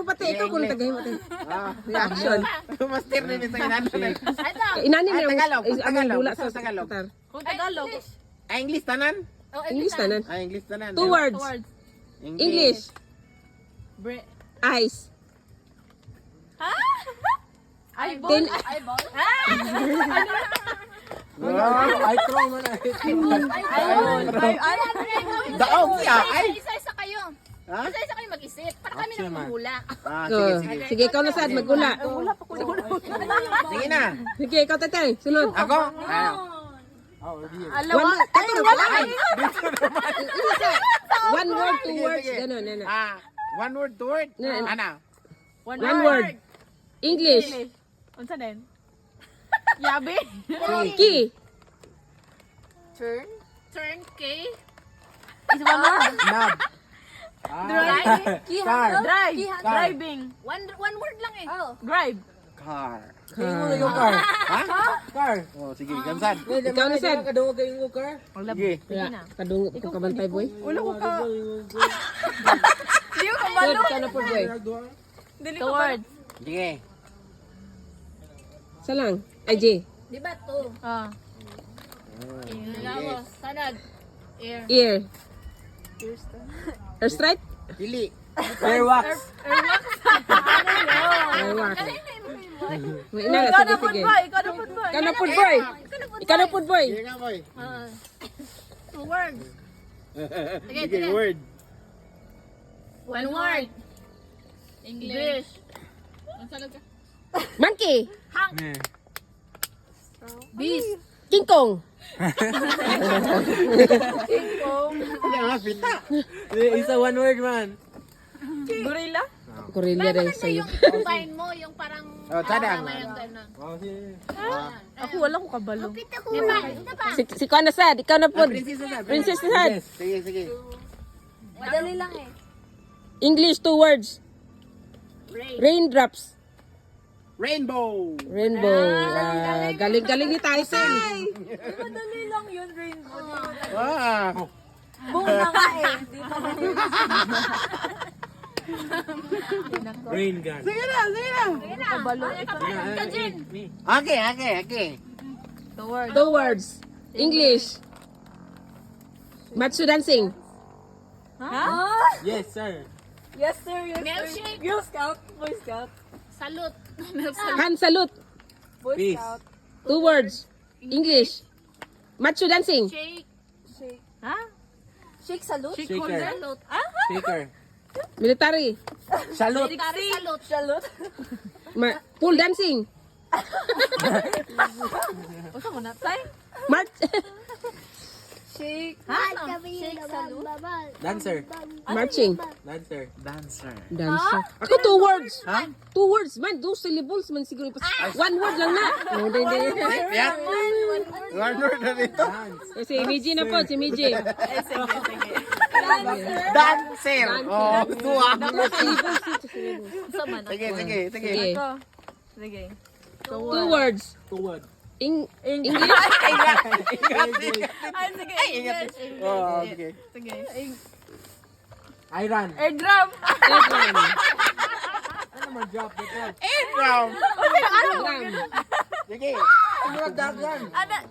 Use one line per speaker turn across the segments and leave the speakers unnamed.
Pati ito kung tagay mo tayo. Reaction.
Master din ito inanin.
Inanin na
Tagalog,
ang dula sa
Tagalog.
Qatar.
Kung Tagalog.
English tanan?
English tanan.
English tanan.
2 words. English. Ice.
Eyeball.
Ten-
Eyeball.
Wow, I throw man. Daog siya. Ay.
Isa-isa kayo.
Ha?
Isa-isa kayo mag-isip. Para kami na maghula.
Sige, sige.
Sige, ikaw na sad magula.
Sige na.
Sige, ikaw tatay. Sunod.
Ako?
One, katong wala. One word, 2 words. Ganun, ano.
One word, 2 word. Ana.
One word. English.
Unsa din? Yabi.
Key.
Turn. Turn, K.
Is one word.
Nab.
Drive. Driving.
One word lang eh.
Drive.
Car.
Car.
Ha? Car. Oh, sige, gansan.
Ikaw na sad.
Sige.
Kaya, kadungo ko kabantay, boy.
Ulo ko ka. Di ko
Good,
kabalo.
ikaw na po, boy.
Dili ko words.
Sige.
Isa lang. Ay, J.
Di ba to?
Sige.
Sanad. Air.
Ear. Airstrike?
Pili.
Airwax. May ina na, sige, sige.
Ikaw na po ba?
Ikaw na po, boy. Ikaw na po, boy.
Sige nga, boy.
2 words.
Sige, word.
One word. English.
Monkey.
Beast.
King Kong.
Sige nga, pita.
Isa one word man.
Gorilla?
Gorilla rin sa'yo.
Combine mo yung parang...
Tadang.
Yung gano'n.
Ako wala ko kabalo.
Diba? Diba?
Si Kuan na sad. Ikaw na po.
Princess na.
Princess na sad.
Sige, sige.
Madali lang eh.
English, 2 words. Raindrops.
Rainbow.
Rainbow. Galing-galing ni Tyson.
Madali lang yun, Rainbow.
Wow.
Boom na nga eh.
Rain gun.
Sige na, sige na.
Kabalo.
Okay, okay, okay.
2 words. English. Matsu dancing.
Yes, sir.
Yes, sir. Yes, sir.
Milkshake.
Girl Scout. Boy Scout.
Salute.
Hand salute.
Boy
Peace.
Scout.
2 words. English. Matsu dancing.
Shake.
Shake. Ha? Shake salute?
Shaker.
Salute.
Shaker.
Military.
Salute.
Salute.
Salute.
Pool dancing.
Usa mo na, Tay?
March.
Shake.
Shake. Salute.
Dancer.
Marching.
Dancer.
Dancer.
Dancer. Ako 2 words. 2 words man. 2 syllables man siguro. 1 word lang na. No, hindi.
Yeah. One word na dito.
Dance.
Si Miji na po. Si Miji.
Dancer. Oh, tuwa.
2 syllables.
Sige, sige, sige.
Sige.
Sige.
2 words.
2 word.
English.
Ay, sige. English.
Oh, okay.
Sige.
Iron.
Air drum.
Ano mo drop the ball?
Drum. Sige.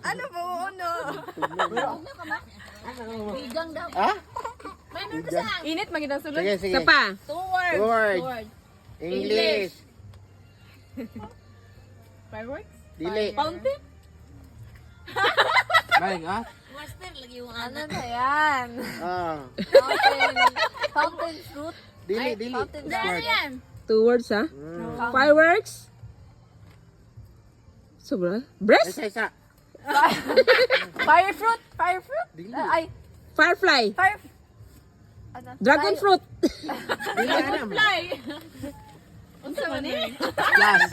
Ano po uno?
Bigang daw.
Ha?
Mayroon pa siya.
Init, magandang sulod.
Sige, sige.
Isa pa.
2 words.
Word.
Word.
English.
Fireworks?
Dili.
Fountain?
Bang, ah?
Master, lagi yung
Ano
anak.
na yan?
Ah.
Fountain fruit?
Dili, dili.
Ano yan?
2 words ha. Fireworks. Sobra. Breast.
Isa, isa.
Fire fruit? Fire fruit?
Dili.
Ay,
Firefly.
fire... Ano?
Dragon fruit.
Dili, alam.
Fly. Unsa man eh?
Yes.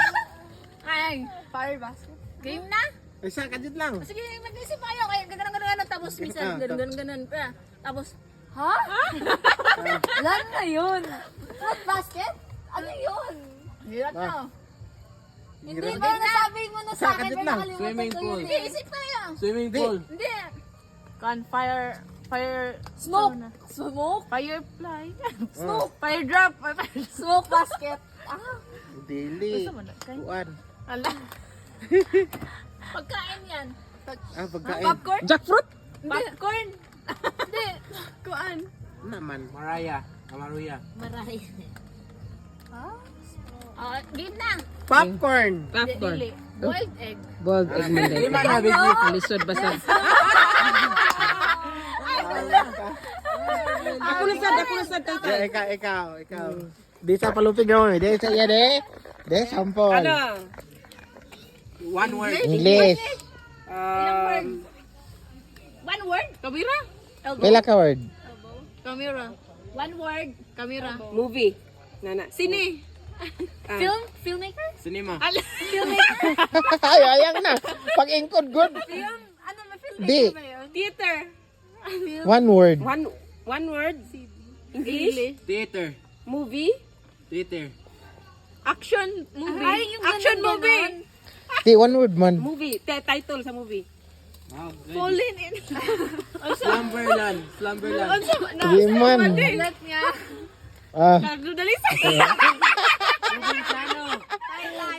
Ay.
Fire basket?
Game na?
Isa, kadit lang.
Sige, mag-isip tayo. Kaya ganun. Tapos minsan ganun pa. Tapos,
Ha? Lan na yun. Fruit basket? Ano yun?
hirap na.
Hindi ba nasabi mo na sa akin
Sakit
pero
lang.
nakalimutan
Swimming
ko
pool.
yun
Hindi,
eh.
isip tayo.
Swimming pool.
Hindi.
Campfire.
Fire...
Smoke. Smoke.
Firefly.
Smoke.
Fire drop.
Smoke basket. Ah.
Dili.
Gusto mo na, kay?
Kuan.
Ala. Pagkain yan.
Pagkain.
Popcorn?
Jackfruit?
Popcorn. Hindi. Kuan.
Naman.
Mariah. Amaruya.
Maray. Ah, game na.
Popcorn.
Popcorn.
Dili. Boiled egg.
Boiled egg man din.
Lima na, Biggie.
Lisod basta. Ako na sad, tay.
Ikaw. Di sa palupig mo. Di sa iya, de. De, sampol.
Ano?
One word.
English.
One word? Kamera?
Pila ka word?
Kamera. One word. Kamera.
Movie. Nana.
Sini. Filmmaker?
Cinema.
Filmmaker?
Ay, ayang na. Pag-ingkod, good.
Film? Ano ba filmmaker
Di.
ba yun? Theater.
One word.
One word. English.
Theater.
Movie.
Theater.
Action movie.
Ay, yung
Action
ganun,
movie.
ganun.
Di, one word man.
Movie. Title sa movie.
Wow, good.
Fallen in.
Slumberland. Slumberland.
Di man.
Let niya.
Ah,
Dali sa.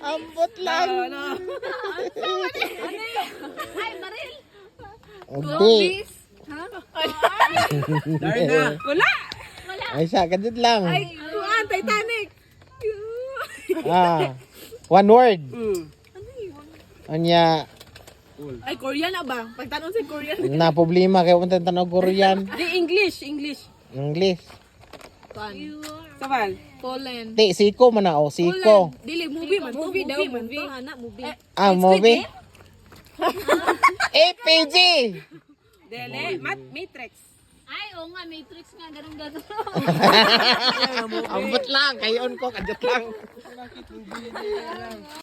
ambot lang.
Ay, baril.
Hindi.
Darna.
Wala.
Ay, sa kadit lang.
Kuan, Titanic.
Ah, one word.
Mm.
Anya,
Ay, Korean na ba? Pagtanong sa Korean.
na problema kay unta tanong Korean,
Di English.
English.
Kuan.
Sabal.
Fallen.
Di, siko man na, o siko.
Dili, movie man.
Movie daw,
man
movie.
to, anak, movie.
Ah, movie. APG.
Dele. Matrix.
Ay, oo nga, Matrix nga, ganun.
Ambot lang, kayon ko, kadit lang.